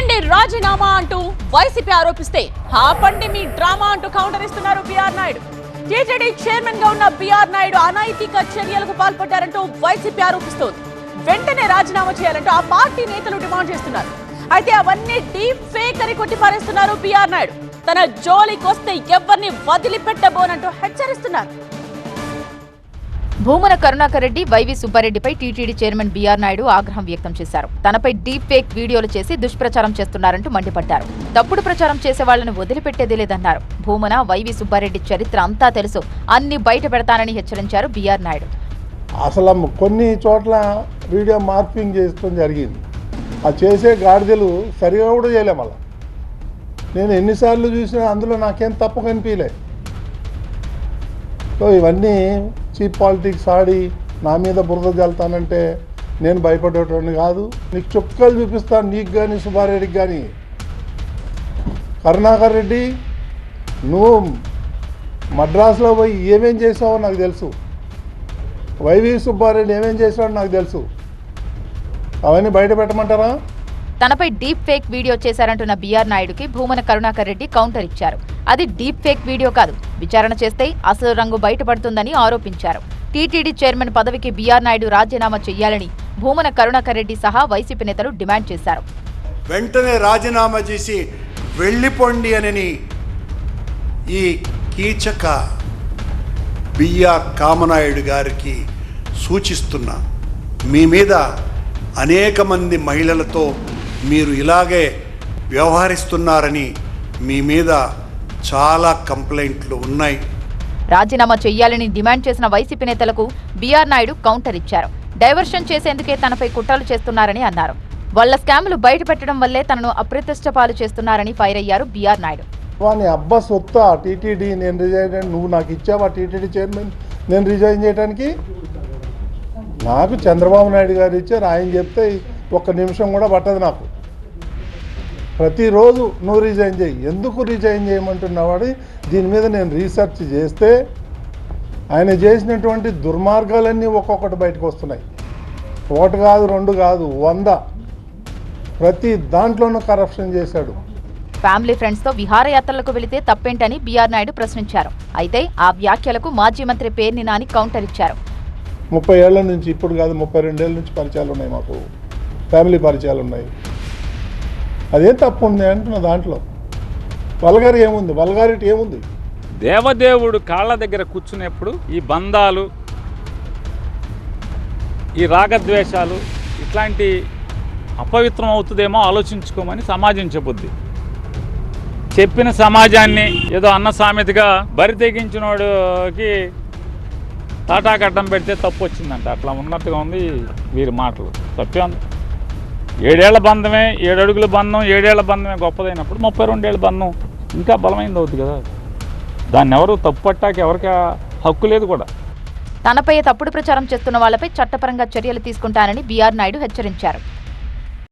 వెంటనే రాజీనామా అంటూ వైసీపీ ఆరోపిస్తే ఆపండి మీ డ్రామా అంటూ కౌంటర్ ఇస్తున్నారు బిఆర్ నాయుడు. టీటీడీ చైర్మన్ గా ఉన్న బిఆర్ నాయుడు అనైతిక చర్యలకు పాల్పడ్డారంటూ వైసీపీ ఆరోపిస్తోంది. వెంటనే రాజీనామా చేయాలంటూ ఆ పార్టీ నేతలు డిమాండ్ చేస్తున్నారు. అయితే అవన్నీ డీప్ ఫేక్ అని కొట్టిపారేస్తున్నారు బిఆర్ నాయుడు. తన జోలికొస్తే ఎవరిని వదిలిపెట్టబోనంటూ హెచ్చరిస్తున్నారు. భూమన కరుణాకర్ రెడ్డి, వైవి సుబ్బారెడ్డిపై టీటీడీ చైర్మన్ బిఆర్ నాయుడు ఆగ్రహం వ్యక్తం చేశారు. తనపై డీప్ ఫేక్ వీడియోలు చేసి దుష్ప్రచారం చేస్తున్నారంటూ మండిపడ్డారు. తప్పుడు ప్రచారం చేసే వాళ్లను వదిలిపెట్టేదే లేదన్నారు. భూమన, వైవి సుబ్బారెడ్డి చరిత్ర అంతా తెలుసు, అన్ని బయట పెడతానని హెచ్చరించారు బిఆర్ నాయుడు. అసలు కొన్ని చోట్ల వీడియో మార్పింగ్ చేసుకోవడం జరిగింది. ఆ చేసే గాడిదలు సరిగా కూడా చేయలేం. అలా నేను ఎన్నిసార్లు చూసినా అందులో నాకేం తప్పు కనిపించలే. సో ఇవన్నీ చీప్ పాలిటిక్స్ ఆడి నా మీద బురద జల్తానంటే నేను భయపడేటోడిని కాదు. నీకు చుక్కలు చూపిస్తాను, నీకు కానీ సుబ్బారెడ్డికి కానీ. కరుణాకర్ రెడ్డి, నువ్వు మద్రాసులో పోయి ఏమేం చేసావో నాకు తెలుసు. వైవి సుబ్బారెడ్డి ఏమేం చేసాడో నాకు తెలుసు. అవన్నీ బయట పెట్టమంటారా? తనపై డీప్ ఫేక్ వీడియో చేశారంటున్న బిఆర్ నాయుడుకి భూమన కరుణాకర్ రెడ్డి కౌంటర్ ఇచ్చారు. అది డీప్ ఫేక్ వీడియో కాదు, విచారణ చేస్తే అసలు రంగు బయటపడుతుందని ఆరోపించారు. టీటీడీ చైర్మన్ పదవికి బిఆర్ నాయుడు రాజీనామా చేయాలని భూమన కరుణాకర్ రెడ్డి సహా వైసీపీ నేతలు డిమాండ్ చేశారు. వెంటనే రాజీనామా చేసి వెళ్ళిపోండి అని ఈ కీచక బిఆర్ కామనాయుడు గారికి సూచిస్తున్నా. మీ మీద అనేక మంది మహిళలతో మీరు ఇలాగే వ్యవహరిస్తున్నారని మీ మీద చాలా కంప్లైంట్లు ఉన్నాయి. రాజీనామా చేయాలని డిమాండ్ చేసిన వైసీపీ నేతలకు బిఆర్ నాయుడు కౌంటర్ ఇచ్చారు. డైవర్షన్ చేసేందుకే తనపై కుట్రలు చేస్తున్నారని అన్నారు. వాళ్ల స్కాములు బయటపెట్టడం వల్లే తనను అప్రతిష్ట పాలు చేస్తున్నారని ఫైర్ అయ్యారు బిఆర్ నాయుడు. వాని అబ్బా సొత్తా టీటీడీ, నేను రిజైన్, నువ్వు నాకు ఇచ్చావా టీటీడీ చైర్మన్ నేను రిజైన్ చేయడానికి? నాకు చంద్రబాబు నాయుడు గారు ఇచ్చారు, ఆయన చెప్తే ఒక్క నిమిషం కూడా పట్టదు నాకు. ప్రతిరోజు నువ్వు రిజైన్ చేయి, ఎందుకు రిజైన్ చేయమంటున్నావాడు. దీని మీద నేను రీసెర్చ్ చేస్తే ఆయన చేసినటువంటి దుర్మార్గాలన్నీ ఒక్కొక్కటి బయటకు వస్తున్నాయి. ఒకటి కాదు, రెండు కాదు, 100. ప్రతి దాంట్లోనూ కరప్షన్ చేశాడు. ఫ్యామిలీ ఫ్రెండ్స్ తో విహారయాత్రలకు వెళితే తప్పేంటని బిఆర్ నాయుడు ప్రశ్నించారు. అయితే ఆ వ్యాఖ్యలకు మాజీ మంత్రి పేర్ని నాని కౌంటర్ ఇచ్చారు. 30 ఏళ్ల నుంచి, ఇప్పుడు కాదు 32 ఏళ్ళ నుంచి పరిచయాలు ఉన్నాయి, మాకు ఫ్యామిలీ పరిచయాలు ఉన్నాయి. అదేం తప్పు ఉంది అంటున్న దాంట్లో వల్గారి ఏముంది? వల్గారిటీ ఏముంది? దేవదేవుడు కాళ్ళ దగ్గర కూర్చునేప్పుడు ఈ బంధాలు, ఈ రాగద్వేషాలు ఇట్లాంటి అపవిత్రం అవుతుందేమో ఆలోచించుకోమని సమాజం చెబుద్ది. చెప్పిన సమాజాన్ని ఏదో అన్న సామెతగా బరి తెగించినోడికి తాటాకట్టం పెడితే తప్పు వచ్చిందంట. అట్లా ఉన్నట్టుగా ఉంది వీరి మాటలు. తప్పే ఉంది. 7 ఏళ్ల బంధమే, 7 అడుగుల బంధం, 7 ఏళ్ల బంధమే గొప్పదైనప్పుడు 32 ఏళ్ల బంధం ఇంకా బలమైనది అవుతుంది కదా. దాన్ని ఎవరు తప్పు పట్టాక ఎవరికి హక్కు లేదు కూడా. తనపై తప్పుడు ప్రచారం చేస్తున్న వాళ్లపై చట్టపరంగా చర్యలు తీసుకుంటానని బిఆర్ నాయుడు హెచ్చరించారు.